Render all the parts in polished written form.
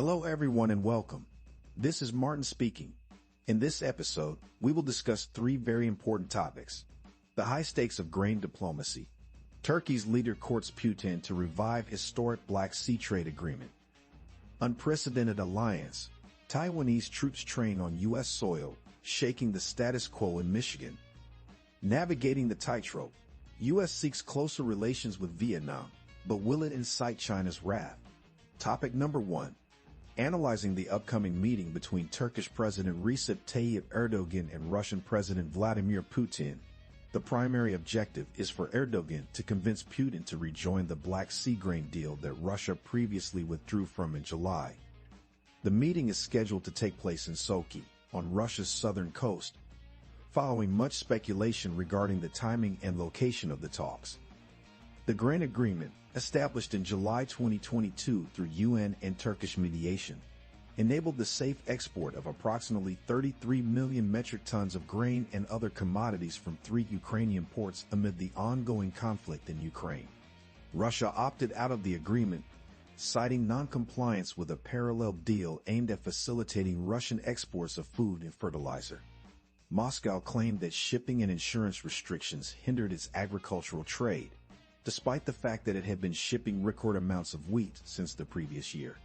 Hello everyone and welcome. This is Martin speaking. In this episode, we will discuss three very important topics. The high stakes of grain diplomacy. Turkey's leader courts Putin to revive historic Black Sea trade agreement. Unprecedented alliance. Taiwanese troops train on U.S. soil, shaking the status quo in Michigan. Navigating the tightrope. U.S. seeks closer relations with Vietnam, but will it incite China's wrath? Topic number 1. Analyzing the upcoming meeting between Turkish President Recep Tayyip Erdogan and Russian President Vladimir Putin. The primary objective is for Erdogan to convince Putin to rejoin the Black Sea grain deal that Russia previously withdrew from in July. The meeting is scheduled to take place in Sochi, on Russia's southern coast, following much speculation regarding the timing and location of the talks. The grain agreement, established in July 2022 through UN and Turkish mediation, enabled the safe export of approximately 33 million metric tons of grain and other commodities from 3 Ukrainian ports amid the ongoing conflict in Ukraine. Russia opted out of the agreement, citing non-compliance with a parallel deal aimed at facilitating Russian exports of food and fertilizer. Moscow claimed that shipping and insurance restrictions hindered its agricultural trade, despite the fact that it had been shipping record amounts of wheat since the previous year.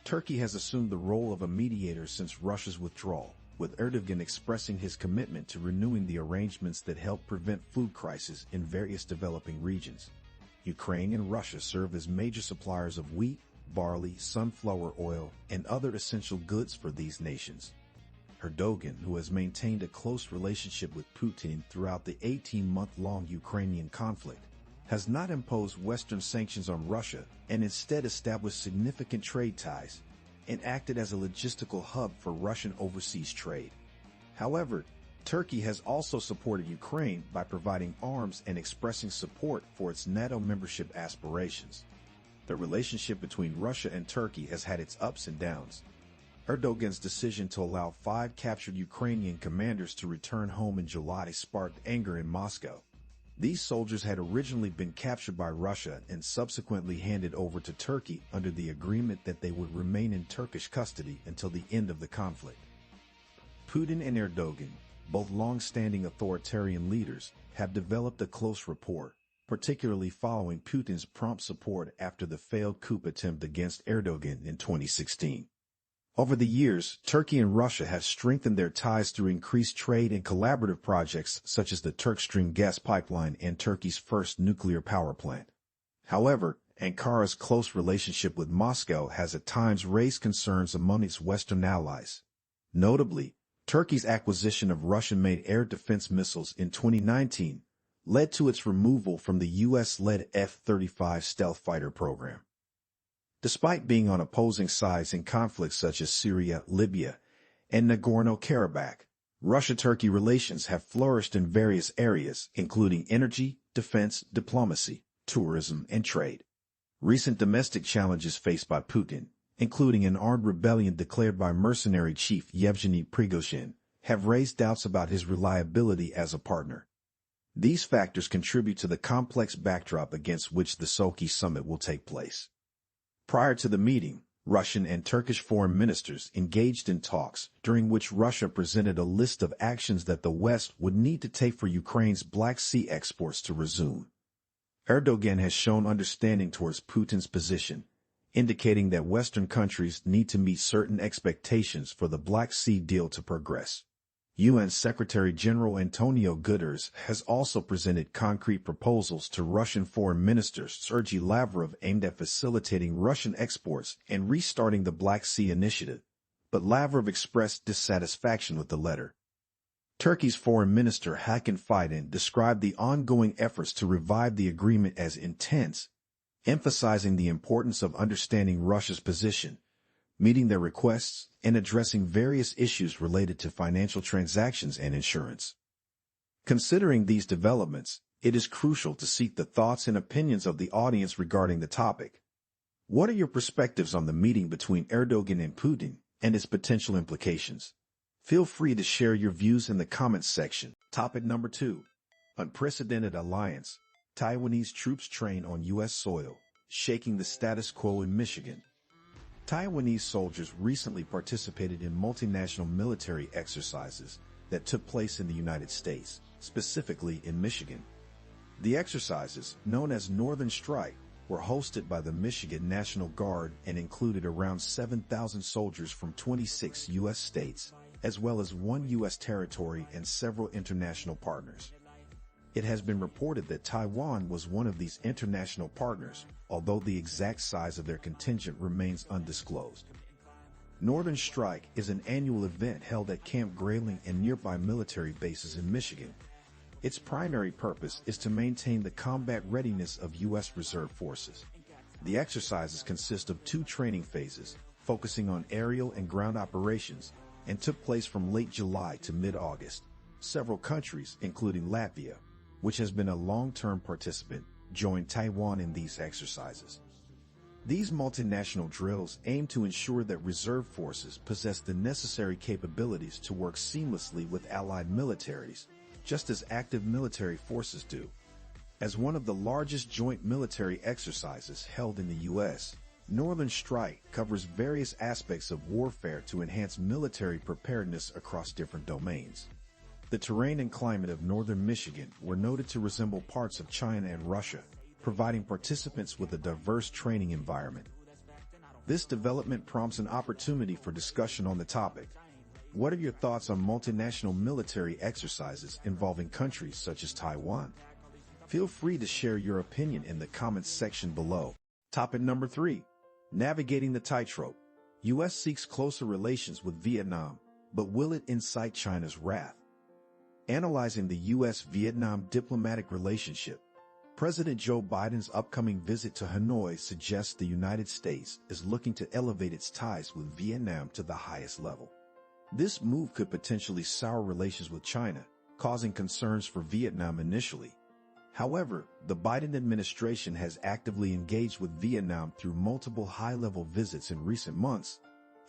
Turkey has assumed the role of a mediator since Russia's withdrawal, with Erdogan expressing his commitment to renewing the arrangements that help prevent food crises in various developing regions. Ukraine and Russia serve as major suppliers of wheat, barley, sunflower oil, and other essential goods for these nations. Erdogan, who has maintained a close relationship with Putin throughout the 18-month-long Ukrainian conflict, has not imposed Western sanctions on Russia and instead established significant trade ties and acted as a logistical hub for Russian overseas trade. However, Turkey has also supported Ukraine by providing arms and expressing support for its NATO membership aspirations. The relationship between Russia and Turkey has had its ups and downs. Erdogan's decision to allow 5 captured Ukrainian commanders to return home in July sparked anger in Moscow. These soldiers had originally been captured by Russia and subsequently handed over to Turkey under the agreement that they would remain in Turkish custody until the end of the conflict. Putin and Erdogan, both long-standing authoritarian leaders, have developed a close rapport, particularly following Putin's prompt support after the failed coup attempt against Erdogan in 2016. Over the years, Turkey and Russia have strengthened their ties through increased trade and collaborative projects such as the Turkstream gas pipeline and Turkey's first nuclear power plant. However, Ankara's close relationship with Moscow has at times raised concerns among its Western allies. Notably, Turkey's acquisition of Russian-made air defense missiles in 2019 led to its removal from the U.S.-led F-35 stealth fighter program. Despite being on opposing sides in conflicts such as Syria, Libya, and Nagorno-Karabakh, Russia-Turkey relations have flourished in various areas, including energy, defense, diplomacy, tourism, and trade. Recent domestic challenges faced by Putin, including an armed rebellion declared by mercenary chief Yevgeny Prigozhin, have raised doubts about his reliability as a partner. These factors contribute to the complex backdrop against which the Sochi summit will take place. Prior to the meeting, Russian and Turkish foreign ministers engaged in talks during which Russia presented a list of actions that the West would need to take for Ukraine's Black Sea exports to resume. Erdogan has shown understanding towards Putin's position, indicating that Western countries need to meet certain expectations for the Black Sea deal to progress. UN Secretary-General Antonio Guterres has also presented concrete proposals to Russian Foreign Minister Sergei Lavrov aimed at facilitating Russian exports and restarting the Black Sea initiative, but Lavrov expressed dissatisfaction with the letter. Turkey's Foreign Minister Hakan Fidan described the ongoing efforts to revive the agreement as intense, emphasizing the importance of understanding Russia's position, meeting their requests, and addressing various issues related to financial transactions and insurance. Considering these developments, it is crucial to seek the thoughts and opinions of the audience regarding the topic. What are your perspectives on the meeting between Erdogan and Putin and its potential implications? Feel free to share your views in the comments section. Topic number 2. Unprecedented alliance. Taiwanese troops train on U.S. soil, shaking the status quo in Michigan. Taiwanese soldiers recently participated in multinational military exercises that took place in the United States, specifically in Michigan. The exercises, known as Northern Strike, were hosted by the Michigan National Guard and included around 7,000 soldiers from 26 U.S. states, as well as one U.S. territory and several international partners. It has been reported that Taiwan was one of these international partners, although the exact size of their contingent remains undisclosed. Northern Strike is an annual event held at Camp Grayling and nearby military bases in Michigan. Its primary purpose is to maintain the combat readiness of U.S. Reserve forces. The exercises consist of 2 training phases, focusing on aerial and ground operations, and took place from late July to mid-August. Several countries, including Latvia, which has been a long-term participant, joined Taiwan in these exercises. These multinational drills aim to ensure that reserve forces possess the necessary capabilities to work seamlessly with allied militaries, just as active military forces do. As one of the largest joint military exercises held in the U.S., Northern Strike covers various aspects of warfare to enhance military preparedness across different domains. The terrain and climate of northern Michigan were noted to resemble parts of China and Russia, providing participants with a diverse training environment. This development prompts an opportunity for discussion on the topic. What are your thoughts on multinational military exercises involving countries such as Taiwan? Feel free to share your opinion in the comments section below. Topic number 3. Navigating the tightrope. U.S. seeks closer relations with Vietnam, but will it incite China's wrath? Analyzing the U.S.-Vietnam diplomatic relationship, President Joe Biden's upcoming visit to Hanoi suggests the United States is looking to elevate its ties with Vietnam to the highest level. This move could potentially sour relations with China, causing concerns for Vietnam initially. However, the Biden administration has actively engaged with Vietnam through multiple high-level visits in recent months,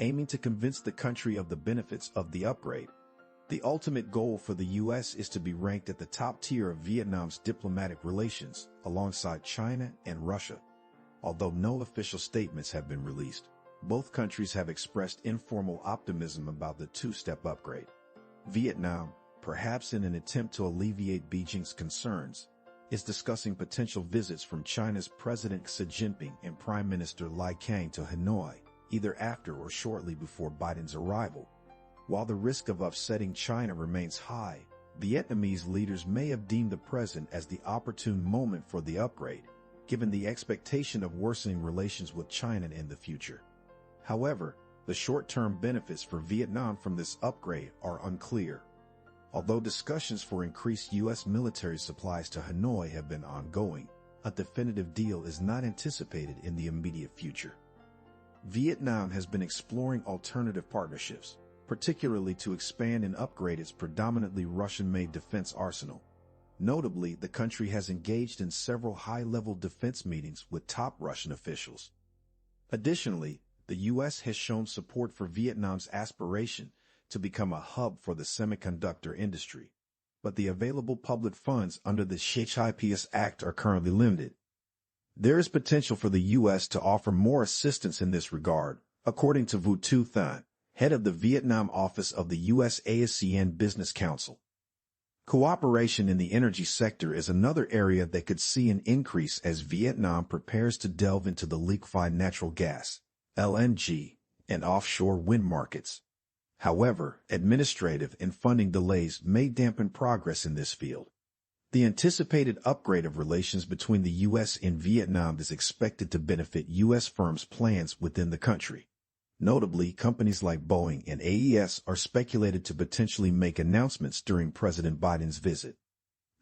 aiming to convince the country of the benefits of the upgrade. The ultimate goal for the U.S. is to be ranked at the top tier of Vietnam's diplomatic relations, alongside China and Russia. Although no official statements have been released, both countries have expressed informal optimism about the 2-step upgrade. Vietnam, perhaps in an attempt to alleviate Beijing's concerns, is discussing potential visits from China's President Xi Jinping and Prime Minister Li Qiang to Hanoi, either after or shortly before Biden's arrival. While the risk of upsetting China remains high, Vietnamese leaders may have deemed the present as the opportune moment for the upgrade, given the expectation of worsening relations with China in the future. However, the short-term benefits for Vietnam from this upgrade are unclear. Although discussions for increased U.S. military supplies to Hanoi have been ongoing, a definitive deal is not anticipated in the immediate future. Vietnam has been exploring alternative partnerships, particularly to expand and upgrade its predominantly Russian-made defense arsenal. Notably, the country has engaged in several high-level defense meetings with top Russian officials. Additionally, the U.S. has shown support for Vietnam's aspiration to become a hub for the semiconductor industry, but the available public funds under the CHIPS Act are currently limited. There is potential for the U.S. to offer more assistance in this regard, according to Vu Tu Thanh, head of the Vietnam office of the U.S. ASEAN Business Council. Cooperation in the energy sector is another area that could see an increase as Vietnam prepares to delve into the liquefied natural gas, LNG, and offshore wind markets. However, administrative and funding delays may dampen progress in this field. The anticipated upgrade of relations between the U.S. and Vietnam is expected to benefit U.S. firms' plans within the country. Notably, companies like Boeing and AES are speculated to potentially make announcements during President Biden's visit.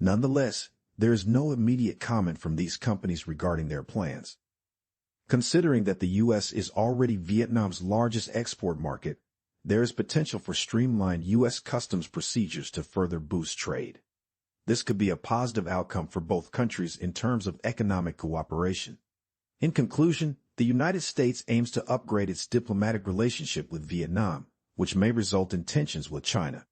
Nonetheless, there is no immediate comment from these companies regarding their plans. Considering that the U.S. is already Vietnam's largest export market, there is potential for streamlined U.S. customs procedures to further boost trade. This could be a positive outcome for both countries in terms of economic cooperation. In conclusion, the United States aims to upgrade its diplomatic relationship with Vietnam, which may result in tensions with China.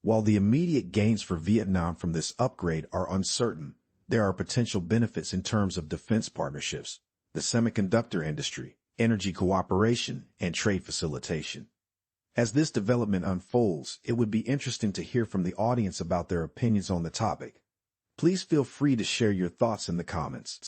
While the immediate gains for Vietnam from this upgrade are uncertain, there are potential benefits in terms of defense partnerships, the semiconductor industry, energy cooperation, and trade facilitation. As this development unfolds, it would be interesting to hear from the audience about their opinions on the topic. Please feel free to share your thoughts in the comments.